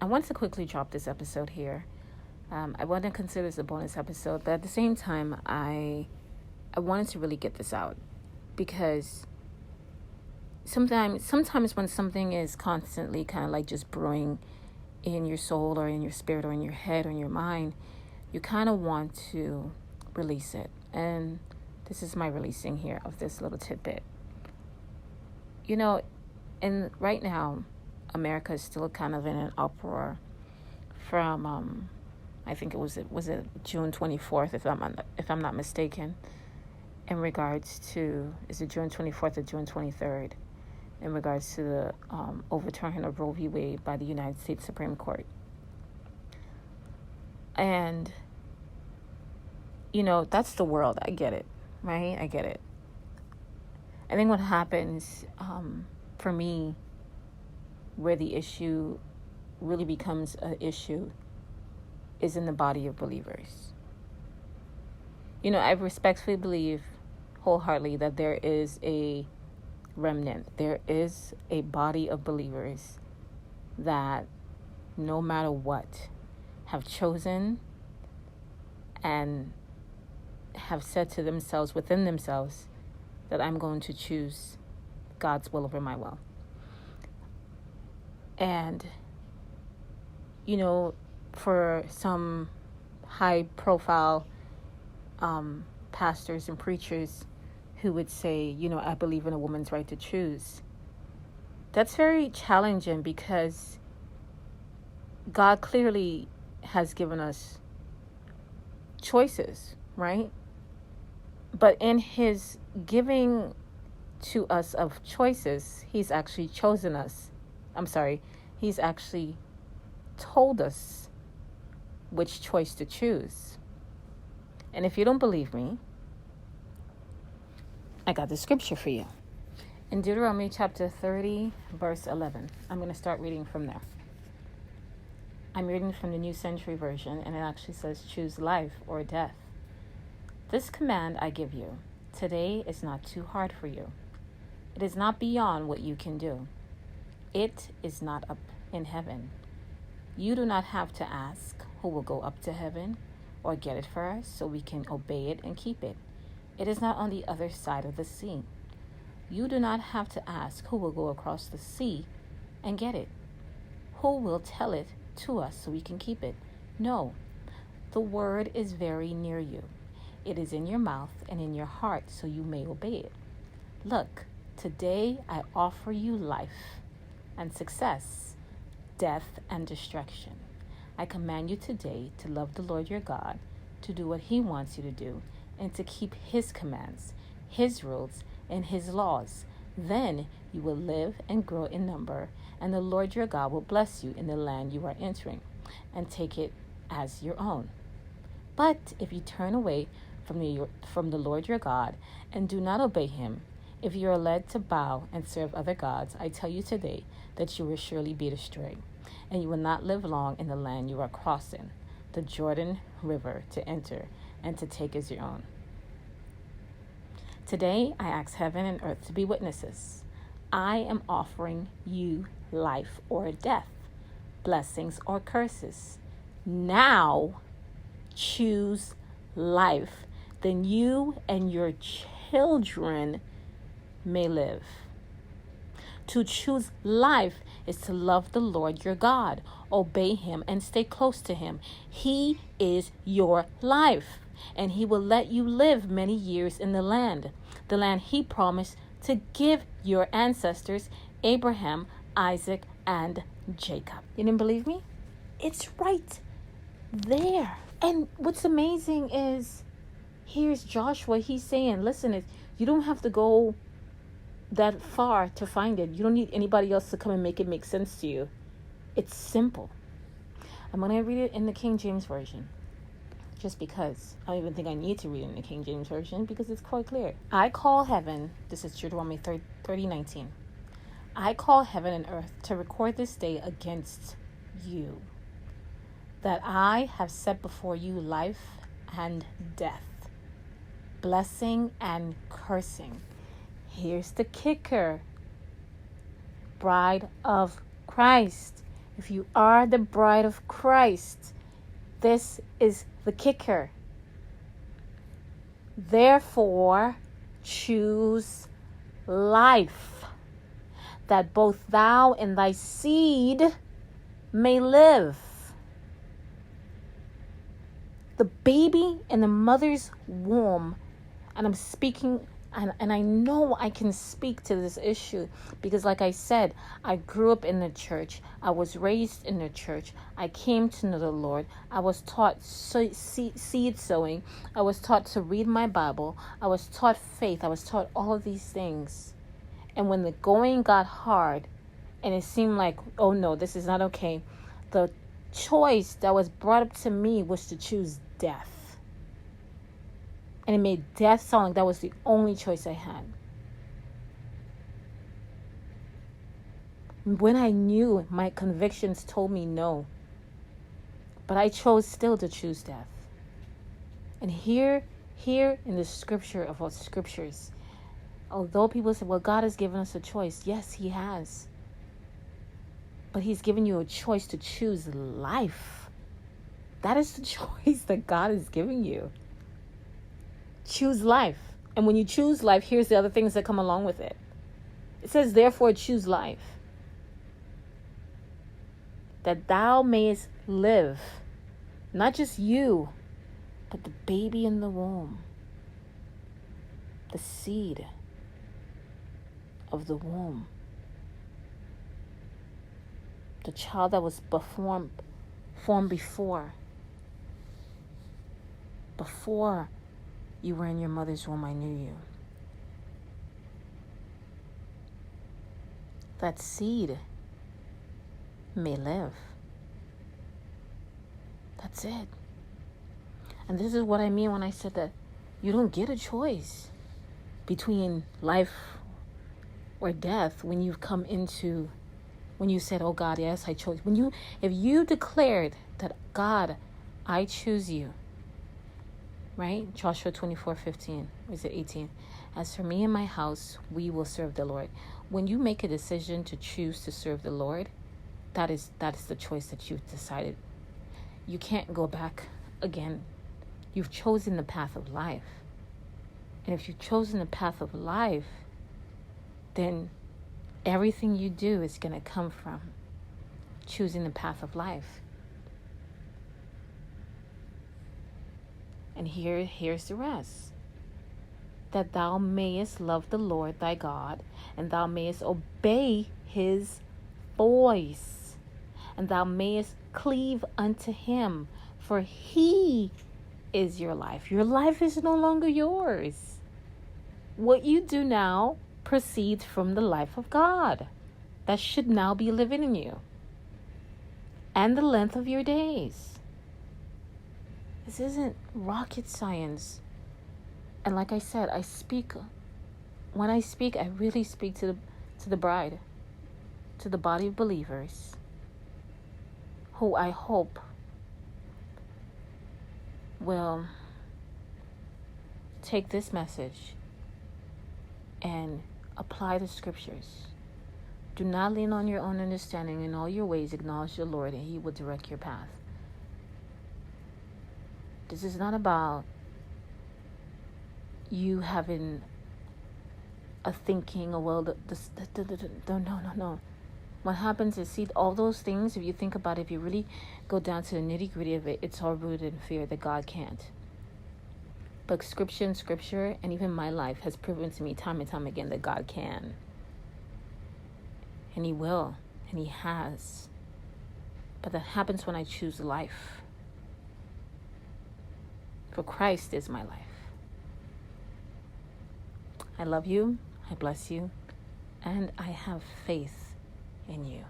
I want to quickly drop this episode here. I want to consider this a bonus episode, but at the same time, I wanted to really get this out because sometimes when something is constantly kind of like just brewing in your soul or in your spirit or in your head or in your mind, you kind of want to release it. And this is my releasing here of this little tidbit. And right now, America is still kind of in an uproar from, I think it was June 24th, if I'm not mistaken, in regards to, is it June 24th or June 23rd, in regards to the overturning of Roe v. Wade by the United States Supreme Court. And, that's the world. I get it, right? I get it. I think what happens for me, where the issue really becomes an issue, is in the body of believers. I respectfully believe wholeheartedly that there is a remnant. There is a body of believers that, no matter what, have chosen and have said to themselves, within themselves, that I'm going to choose God's will over my will. And, for some high-profile pastors and preachers who would say, I believe in a woman's right to choose, that's very challenging because God clearly has given us choices, right? But in his giving to us of choices, he's actually chosen us. He's actually told us which choice to choose. And if you don't believe me, I got the scripture for you. In Deuteronomy chapter 30, verse 11. I'm going to start reading from there. I'm reading from the New Century Version, and it actually says, choose life or death. This command I give you today is not too hard for you. It is not beyond what you can do. It is not up in heaven. You do not have to ask who will go up to heaven or get it for us so we can obey it and keep it. It is not on the other side of the sea. You do not have to ask who will go across the sea and get it. Who will tell it to us so we can keep it? No, the word is very near you. It is in your mouth and in your heart so you may obey it. Look, today I offer you life and success, death and destruction. I command you today to love the Lord your God, to do what he wants you to do, and to keep his commands, his rules, and his laws. Then you will live and grow in number, and the Lord your God will bless you in the land you are entering, and take it as your own. But if you turn away from the Lord your God and do not obey him, if you are led to bow and serve other gods, I tell you today that you will surely be destroyed, and you will not live long in the land you are crossing, the Jordan River, to enter and to take as your own. Today, I ask heaven and earth to be witnesses. I am offering you life or death, blessings or curses. Now, choose life, then you and your children may live. To choose life is to love the Lord your God, obey him, and stay close to him. He is your life, and he will let you live many years in the land he promised to give your ancestors, Abraham, Isaac, and Jacob. You didn't believe me? It's right there. And what's amazing is, here's Joshua. He's saying, listen, you don't have to go that far to find it. You don't need anybody else to come and make it make sense to you. It's simple. I'm going to read it in the King James Version, just because I don't even think I need to read it in the King James Version, because it's quite clear. I call heaven, this is Deuteronomy 30:19. I call heaven and earth to record this day against you, that I have set before you life and death, blessing and cursing. Here's the kicker. Bride of Christ, If you are the bride of Christ, this is the kicker. Therefore, choose life, that both thou and thy seed may live. The baby in the mother's womb, and I'm speaking, and I know I can speak to this issue because, like I said, I grew up in the church. I was raised in the church. I came to know the Lord. I was taught seed sowing. I was taught to read my Bible. I was taught faith. I was taught all of these things. And when the going got hard and it seemed like, oh no, this is not okay, the choice that was brought up to me was to choose death. And it made death sound like that was the only choice I had. When I knew, my convictions told me no. But I chose still to choose death. And here in the scripture of all scriptures, although people say, well, God has given us a choice. Yes, he has. But he's given you a choice to choose life. That is the choice that God is giving you. Choose life. And when you choose life, here's the other things that come along with it. It says, therefore, choose life, that thou mayest live. Not just you, but the baby in the womb, the seed of the womb, the child that was formed before you were in your mother's womb, I knew you. That seed may live. That's it. And this is what I mean when I said that you don't get a choice between life or death when you said, oh God, yes, I chose. If you declared that, God, I choose you, right? Joshua 24:15, or is it 18? As for me and my house, we will serve the Lord. When you make a decision to choose to serve the Lord, that is the choice that you've decided. You can't go back again. You've chosen the path of life. And if you've chosen the path of life, then everything you do is going to come from choosing the path of life. And here's the rest. That thou mayest love the Lord thy God, and thou mayest obey his voice, and thou mayest cleave unto him, for he is your life. Your life is no longer yours. What you do now proceeds from the life of God that should now be living in you, and the length of your days. This isn't rocket science. And like I said, when I speak, I really speak to the bride, to the body of believers, who I hope will take this message and apply the scriptures. Do not lean on your own understanding. In all your ways acknowledge the Lord, and he will direct your path. This is not about you having a thinking, no. What happens is, see, all those things, if you think about it, if you really go down to the nitty-gritty of it, it's all rooted in fear that God can't. But scripture, and even my life has proven to me time and time again that God can. And he will, and he has. But that happens when I choose life. For Christ is my life. I love you, I bless you, and I have faith in you.